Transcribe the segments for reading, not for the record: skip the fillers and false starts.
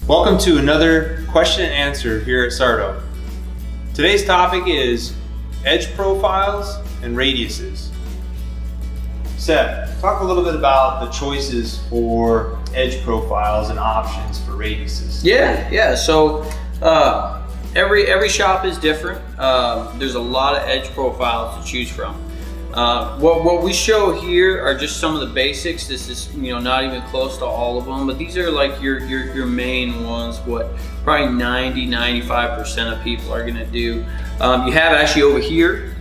Welcome to another question and answer here at Sardo. Today's topic is edge profiles and radiuses. Seth, talk a little bit about the choices for edge profiles and options for radiuses. Yeah. So every shop is different. There's a lot of edge profiles to choose from. What we show here are just some of the basics. This is not even close to all of them, but these are like your main ones. What probably 90–95% of people are going to do. You have actually over here.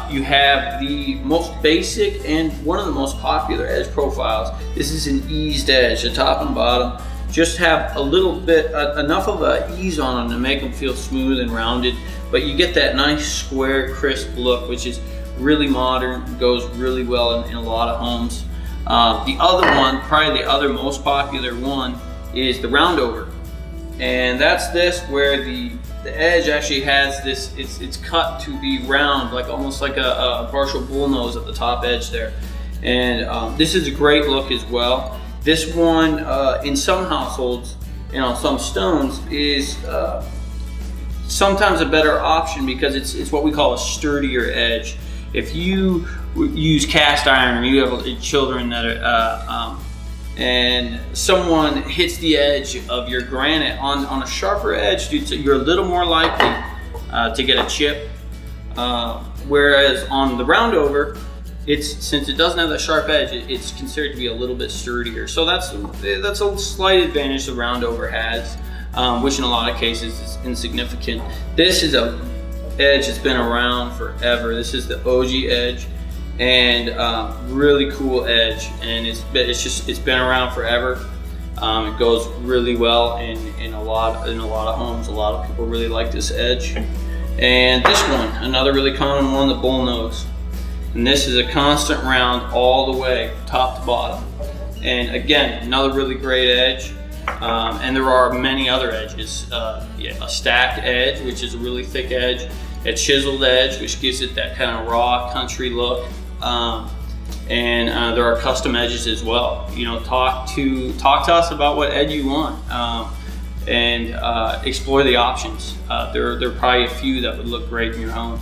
You have the most basic and one of the most popular edge profiles. This is an eased edge, the top and bottom. Just have a little bit, enough of a ease on them to make them feel smooth and rounded, but you get that nice square, crisp look, which is really modern, goes really well in a lot of homes. The other one, probably the other most popular one, is the roundover. And that's this where the edge actually has this, it's cut to be round, like almost like a partial bullnose at the top edge there. And this is a great look as well. This one, in some households and on some stones, is sometimes a better option because it's what we call a sturdier edge. If you use cast iron, or you have children that are, and someone hits the edge of your granite on a sharper edge, you're a little more likely to get a chip. Whereas on the roundover, since it doesn't have that sharp edge, it's considered to be a little bit sturdier. So that's a slight advantage the roundover has, which in a lot of cases is insignificant. This is a edge that's been around forever. This is the OG edge, and really cool edge, and it's been around forever. It goes really well in a lot of homes. A lot of people really like this edge. And this one, another really common one, the bullnose. And this is a constant round all the way, top to bottom. And again, another really great edge. And there are many other edges. A stacked edge, which is a really thick edge. A chiseled edge, which gives it that kind of raw country look. And there are custom edges as well. Talk to us about what edge you want, and explore the options. There are probably a few that would look great in your home.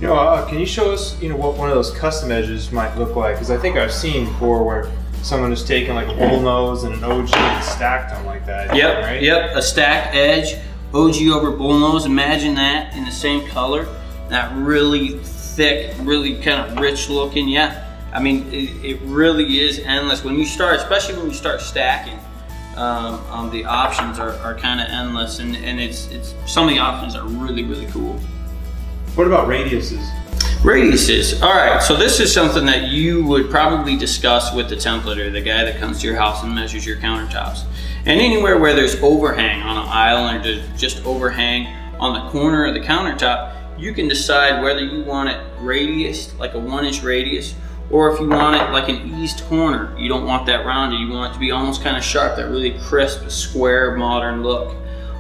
Can you show us, what one of those custom edges might look like? Because I think I've seen before where someone has taken like a bullnose and an OG and stacked them like that. Yep, right? Yep, a stacked edge, OG over bullnose. Imagine that in the same color. That really thick, really kind of rich looking. Yeah, I mean, it really is endless. When you start, especially when you start stacking, the options are kind of endless, and some of the options are really, really cool. What about radiuses? Radiuses. All right, so this is something that you would probably discuss with the templater, the guy that comes to your house and measures your countertops. And anywhere where there's overhang on an aisle, or there's just overhang on the corner of the countertop, you can decide whether you want it radius, like a 1-inch radius, or if you want it like an eased corner. You don't want that rounded, you want it to be almost kind of sharp, that really crisp, square, modern look.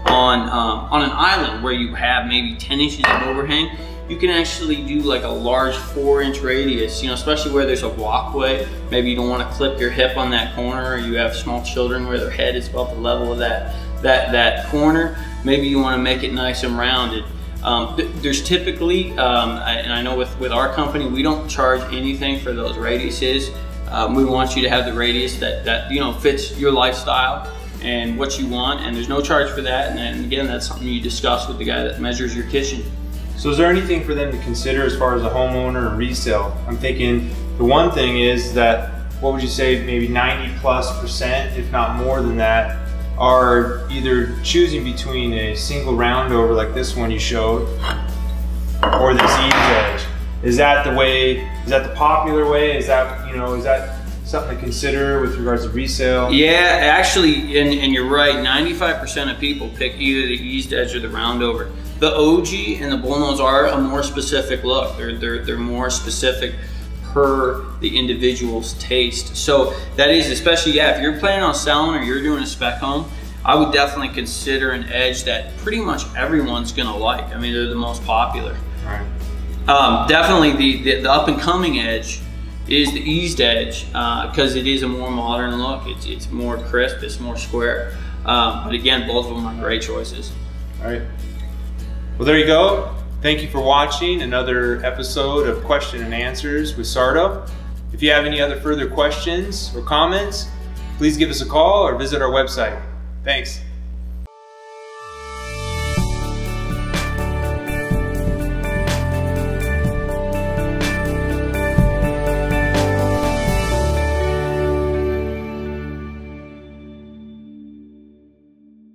On an island where you have maybe 10 inches of overhang, you can actually do like a large 4-inch radius, especially where there's a walkway. Maybe you don't want to clip your hip on that corner, or you have small children where their head is above the level of that corner. Maybe you want to make it nice and rounded. There's typically, and I know with our company, we don't charge anything for those radiuses. We want you to have the radius that fits your lifestyle and what you want, and there's no charge for that. And again, that's something you discuss with the guy that measures your kitchen. So is there anything for them to consider as far as a homeowner and resale? I'm thinking the one thing is that, what would you say, maybe 90+%, if not more than that, are either choosing between a single roundover like this one you showed, or this eased edge. Is that the way? Is that the popular way? Is that is that something to consider with regards to resale? Yeah, actually, and you're right. 95% of people pick either the eased edge or the roundover. The OG and the bullnose are a more specific look. They're more specific per the individual's taste. So that is, especially, if you're planning on selling or you're doing a spec home, I would definitely consider an edge that pretty much everyone's gonna like. I mean, they're the most popular. Right. Definitely the up and coming edge is the eased edge, because it is a more modern look. It's more crisp, it's more square. But again, both of them are great choices. All right. Well, there you go. Thank you for watching another episode of Question and Answers with Sardo. If you have any other further questions or comments, please give us a call or visit our website. Thanks.